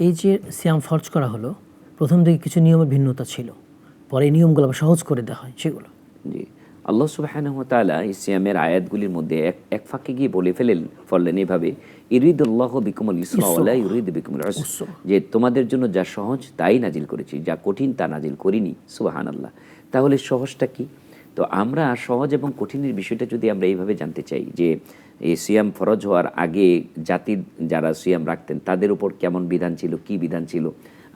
এই যে সিয়াম ফরজ করা হলো, প্রথম দিকে কিছু নিয়মের ভিন্নতা ছিল, পরে এই নিয়মগুলো আবার সহজ করে দেওয়া হয় সেগুলো। জি, আল্লাহ সুবহানাহু ওয়া তাআলা এই সিয়ামের আয়াতগুলির মধ্যে এক ফাঁকে গিয়ে বলে ফেললেন এভাবে, ইরিদুল্লাহু বিকুমুল ইসরা ওয়া লা ইউরিদু বিকুমুল উসর, যে তোমাদের জন্য যা সহজ তাই নাজিল করেছি, যা কঠিন তা নাজিল করিনি। সুবহানাল্লাহ। তাহলে সহজটা কি? তো আমরা সহজ এবং কঠিনের বিষয়টা যদি আমরা এইভাবে জানতে চাই যে এই সিয়াম ফরজ হওয়ার আগে জাতির যারা সিয়াম রাখতেন তাদের উপর কেমন বিধান ছিল, কি বিধান ছিল,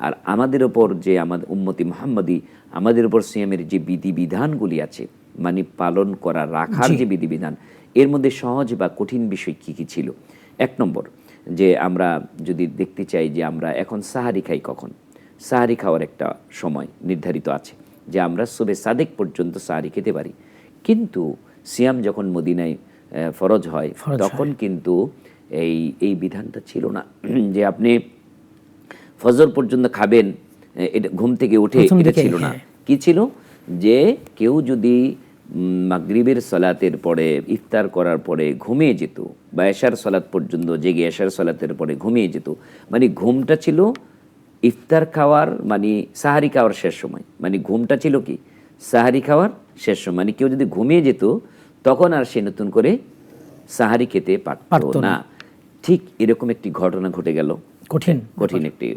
আর আমাদের ওপর যে আমাদের উম্মতি মুহাম্মাদি আমাদের উপর সিয়ামের যে বিধিবিধানগুলি আছে, মানে পালন করা রাখার যে বিধিবিধান, এর মধ্যে সহজ বা কঠিন বিষয় কি কি ছিল। এক নম্বর, যে আমরা যদি দেখতে চাই যে আমরা এখন সাহারি খাই কখন, সাহারি খাওয়ার একটা সময় নির্ধারিত আছে যে আমরা সুবে সাদেক পর্যন্ত সাহারি খেতে পারি। কিন্তু সিয়াম যখন মদিনায় ফরজ হয় তখন কিন্তু এই বিধানটা ছিল না যে আপনি ফজর পর্যন্ত খাবেন, এটা ঘুম থেকে উঠে, এটা ছিল না। কি ছিল? যে কেউ যদি মাগরিবের সালাতের পরে ইফতার করার পরে ঘুমিয়ে যেত বা এশার সালাত পর্যন্ত জেগে এশার সালাতের পরে ঘুমিয়ে যেত, মানে ঘুমটা ছিল ইফতার খাওয়ার মানে সাহারি খাওয়ার শেষ সময়, মানে ঘুমটা ছিল কি সাহারি খাওয়ার শেষ সময়, মানে কেউ যদি ঘুমিয়ে যেত তখন আর সে নতুন করে সাহারি খেতে পারত না। ঠিক এরকম একটি ঘটনা ঘটে গেল।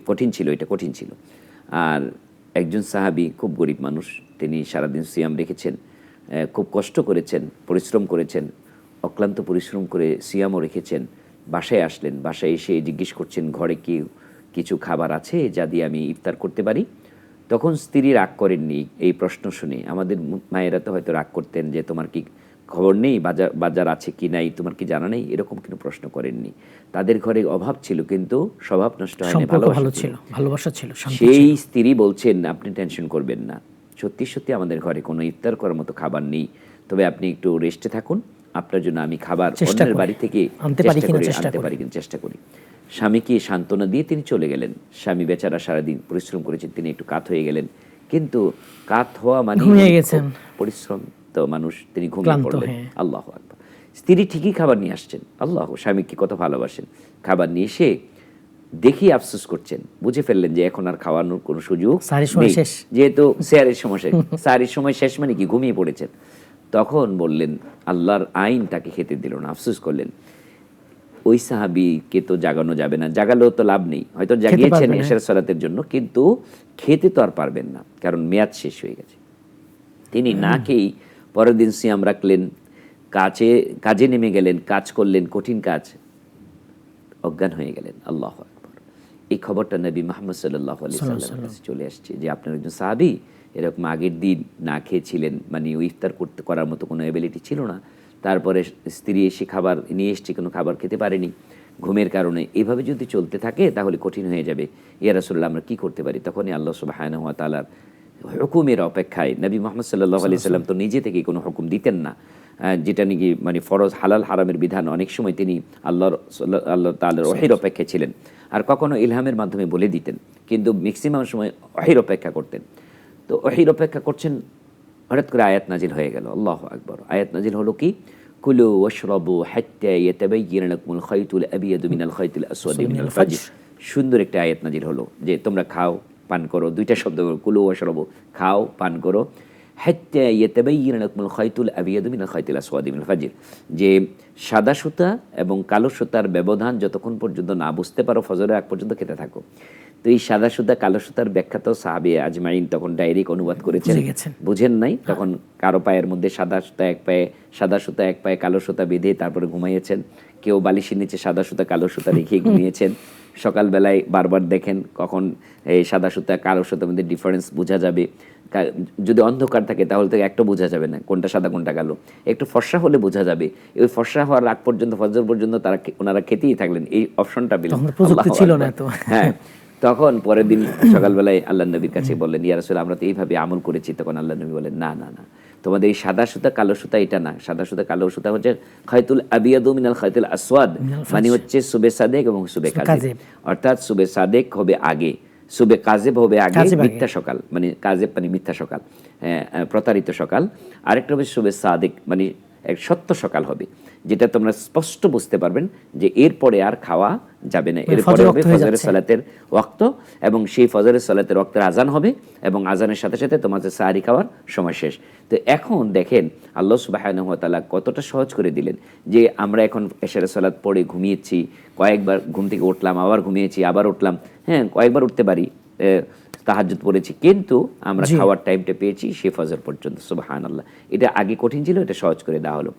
কঠিন ছিল, এটা কঠিন ছিল। আর একজন সাহাবী, খুব গরিব মানুষ, তিনি সারাদিন সিয়াম রেখেছেন, খুব কষ্ট করেছেন, পরিশ্রম করেছেন, অক্লান্ত পরিশ্রম করে সিয়ামও রেখেছেন। বাসায় আসলেন, বাসায় এসে জিজ্ঞেস করছেন ঘরে কি কিছু খাবার আছে যা দিয়ে আমি ইফতার করতে পারি। তখন স্ত্রী রাগ করেননি এই প্রশ্ন শুনে। আমাদের মায়েরা তো হয়তো রাগ করতেন যে তোমার কি খবর নেই, বাজার আছে কি নাই, তোমার কি জানা নেই, এরকম কোনো প্রশ্ন করেননি। তাদের ঘরে অভাব ছিল কিন্তু স্বভাব নষ্ট হয়নি, ভালোবাসা ছিল। সেই স্ত্রী বলছেন আপনি টেনশন করবেন না, সত্যি সত্যি আমাদের ঘরে কোনো ইফতার করার মতো খাবার নেই, তবে আপনি একটু রেস্টে থাকুন, আপনার জন্য আমি খাবার অন্যের বাড়ি থেকে আনতে পারি কিনা চেষ্টা করি। স্বামীকে সান্ত্বনা দিয়ে তিনি চলে গেলেন। স্বামী বেচারা সারাদিন পরিশ্রম করেছেন, তিনি একটু কাত হয়ে গেলেন, কিন্তু কাত হওয়া মানে পরিশ্রম তো মানুষ, তিনি ঘুমিয়ে পড়লেন। আল্লাহু আকবার। স্ত্রী ঠিকই খাবার নিয়ে আসছেন, আল্লাহ, স্বামীকে কত ভালোবাসেন, খাবার নিয়ে এসে দেখি আফসোস করছেন, বুঝে ফেললেন যে এখন আর খাওয়ানোর কোনো সুযোগ নেই, যেহেতু সেহারির সময় শেষ। সেহারির সময় শেষ মানে কি, ঘুমিয়ে পড়েছেন। তখন বললেন, আল্লাহর আইন তাকে খেতে দিল না, আফসোস করলেন। ওই সাহাবীকে তো জাগানো যাবে না, জাগালেও তো লাভ নেই, হয়তো জাগিয়েছেন এশার সালাতের জন্য, কিন্তু খেতে তো আর পারবেন না, কারণ মেয়াদ শেষ হয়ে গেছে। তিনি না খেয়েই পরের দিন সিয়াম রাখলেন, কাজে নেমে গেলেন, কাজ করলেন, কঠিন কাজ, অজ্ঞান হয়ে গেলেন। আল্লাহু আকবার। এই খবরটা নবী মুহাম্মদ সাল্লাল্লাহু আলাইহি ওয়াসাল্লামের কাছে চলে আসছে যে আপনার একজন সাহাবী এরকম আগের দিন না খেয়েছিলেন, মানে ওই ইফতার করার মতো কোনো এবিলিটি ছিল না, তারপরে স্ত্রী এসে খাবার নিয়ে এসছে, কোনো খাবার খেতে পারেনি ঘুমের কারণে। এভাবে যদি চলতে থাকে তাহলে কঠিন হয়ে যাবে, ইয়া রাসূলুল্লাহ আমরা কি করতে পারি? তখনই আল্লাহ সুবহানাহু ওয়া তাআলার হুকুমের অপেক্ষায়, নবী মুহাম্মদ সাল্লাল্লাহু আলাইহি ওয়াসাল্লাম তো নিজে থেকে কোনো হুকুম দিতেন না, যেটা নাকি মানে ফরজ হালাল হারামের বিধান, অনেক সময় তিনি আল্লাহ তাআলার ওহীর অপেক্ষায় ছিলেন, আর কখনো ইলহামের মাধ্যমে বলে দিতেন, কিন্তু ম্যাক্সিমাম সময় ওহীর অপেক্ষা করতেন। তো ওহীর অপেক্ষা করছেন, হঠাৎ করে আয়াত নাজিল হয়ে গেল। আল্লাহু আকবার। আয়াত নাজিল হলো কি, কুলু ওয়াশরাবু হাত্তা ইয়াতাবায়্যানা লাকুমুল খায়তুল আবিয়াদু মিনাল খায়তিল আসওয়াদি মিনাল ফাজর। সুন্দর একটা আয়াত নাজিল হলো যে তোমরা খাও পান করো, দুইটা শব্দ, কুলু ওয়াশরাবু, খাও পান করো, হাত্তা ইয়াতাবায়্যানা লাকুমুল খায়তুল আবিয়াদু মিনাল খায়তিল আসওয়াদি মিনাল ফাজর, যে সাদা সুতা এবং কালো সুতার ব্যবধান যতক্ষণ পর্যন্ত না বুঝতে পারো ফজরের আগ পর্যন্ত খেতে থাকো। তো এই সাদা সুতা কালো সুতার ব্যাখ্যা তো সাহাবে আজমাইন তখন ডাইরেক্ট অনুবাদ করেছেন, বুঝেন নাই। তখন কারো পায়ের মধ্যে সাদা সুতা এক পায়ে কালো সুতা বেঁধে তারপরে ঘুমাইয়েছেন, কেউ বালিশের নিচে সাদা সুতা কালো সুতা রেখে ঘুমিয়েছেন। সকালবেলায় বারবার দেখেন কখন এই সাদা সুতা কালো সুতার মধ্যে ডিফারেন্স বোঝা যাবে। যদি অন্ধকার থাকে তাহলে তো একটা বোঝা যাবে না কোনটা সাদা কোনটা কালো, একটু ফর্সা হলে বোঝা যাবে। ওই ফর্সা হওয়ার আগ পর্যন্ত ফজর পর্যন্ত ওনারা খেতেই থাকলেন, এই অপশনটা পেলেন। হ্যাঁ, তখন পরের দিন সকালবেলায় আল্লাহ নবীর কাছে বললেন, ইয়া রাসূল আমরা তো এইভাবে আমল করেছি। তখন আল্লাহ নবী বলেন, না না না, তোমাদের এই সাদা সুতা কালো সুতা এটা না, সাদা সুতা কালো সুতা হচ্ছে খায়তুল আবিয়াদু মিনাল খায়তিল আসওয়াদ, মানে হচ্ছে সুবে সাদেক এবং সুবে কাযেব। অর্থাৎ সুবে সাদেক হবে আগে, সুবে কাযেব হবে আগে, মিথ্যা সকাল, মানে কাযেব মানে মিথ্যা সকাল, প্রতারিত সকাল। আরেকটা হবে সুবে সাদেক, মানে এক সত্য সকাল হবে, যেটা তোমরা স্পষ্ট বুঝতে পারবেন যে এরপরে আর খাওয়া যাবে না, এরপরে হবে ফজরের সালাতের ওয়াক্ত, এবং সেই ফজরের সালাতের ওয়াক্তের আজান হবে এবং আজানের সাথে সাথে তোমাদের সাহারি খাওয়ার সময় শেষ। তো এখন দেখেন আল্লাহ সুবহানাহু ওয়া তাআলা কতটা সহজ করে দিলেন, যে আমরা এখন এশারের সালাত পড়ে ঘুমিয়েছি, কয়েকবার ঘুম থেকে উঠলাম, আবার ঘুমিয়েছি, আবার উঠলাম, হ্যাঁ কয়েকবার উঠতে পারি, তাহাজ্জুদ পড়েছি, কিন্তু আমরা খাওয়ার টাইমটা পেয়েছি সে ফজর পর্যন্ত। সুবহানাল্লাহ, এটা আগে কঠিন ছিল, এটা সহজ করে দেওয়া হলো।